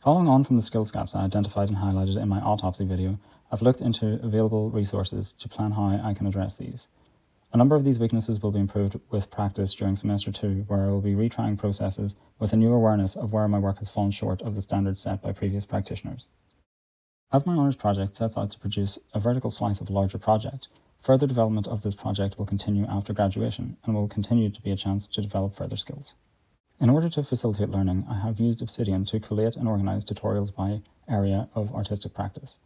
Following on from the skills gaps I identified and highlighted in my autopsy video, I've looked into available resources to plan how I can address these. A number of these weaknesses will be improved with practice during semester 2, where I will be retrying processes with a new awareness of where my work has fallen short of the standards set by previous practitioners. As my honours project sets out to produce a vertical slice of a larger project, further development of this project will continue after graduation and will continue to be a chance to develop further skills. In order to facilitate learning, I have used Obsidian to collate and organise tutorials by area of artistic practice.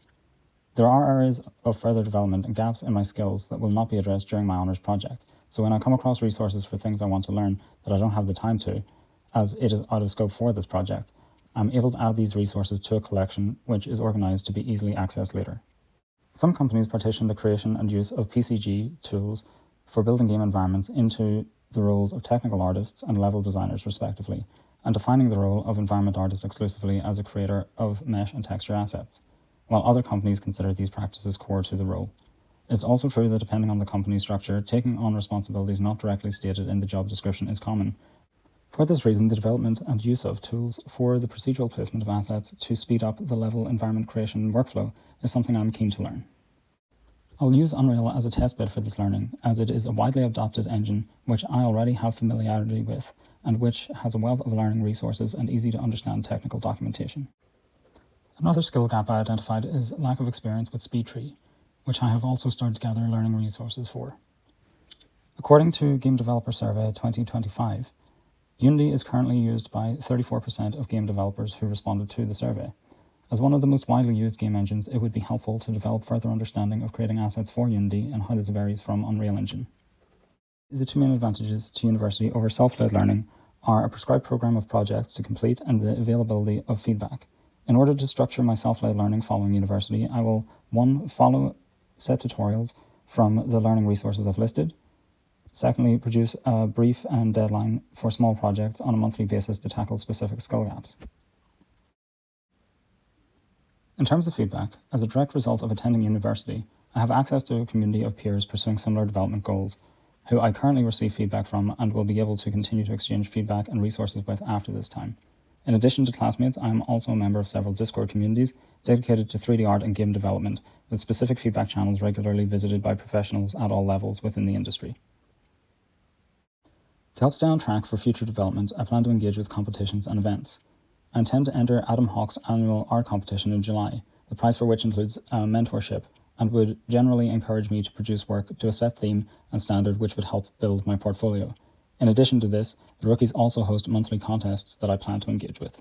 There are areas of further development and gaps in my skills that will not be addressed during my honours project, so when I come across resources for things I want to learn that I don't have the time to, as it is out of scope for this project, I'm able to add these resources to a collection which is organised to be easily accessed later. Some companies partition the creation and use of PCG tools for building game environments into the roles of technical artists and level designers respectively, and defining the role of environment artist exclusively as a creator of mesh and texture assets, while other companies consider these practices core to the role. It's also true that depending on the company structure, taking on responsibilities not directly stated in the job description is common. For this reason, the development and use of tools for the procedural placement of assets to speed up the level environment creation workflow is something I'm keen to learn. I'll use Unreal as a test bed for this learning, as it is a widely adopted engine which I already have familiarity with, and which has a wealth of learning resources and easy to understand technical documentation. Another skill gap I identified is lack of experience with SpeedTree, which I have also started to gather learning resources for. According to Game Developer Survey 2025, Unity is currently used by 34% of game developers who responded to the survey. As one of the most widely used game engines, it would be helpful to develop further understanding of creating assets for Unity and how this varies from Unreal Engine. The two main advantages to university over self-led learning are a prescribed program of projects to complete and the availability of feedback. In order to structure my self-led learning following university, I will 1. Follow set tutorials from the learning resources I've listed. Secondly, produce a brief and deadline for small projects on a monthly basis to tackle specific skill gaps. In terms of feedback, as a direct result of attending university, I have access to a community of peers pursuing similar development goals, who I currently receive feedback from and will be able to continue to exchange feedback and resources with after this time. In addition to classmates, I am also a member of several Discord communities dedicated to 3D art and game development, with specific feedback channels regularly visited by professionals at all levels within the industry. To help stay on track for future development, I plan to engage with competitions and events. I intend to enter Adam Hawke's annual art competition in July, the prize for which includes a mentorship, and would generally encourage me to produce work to a set theme and standard which would help build my portfolio. In addition to this, the rookies also host monthly contests that I plan to engage with.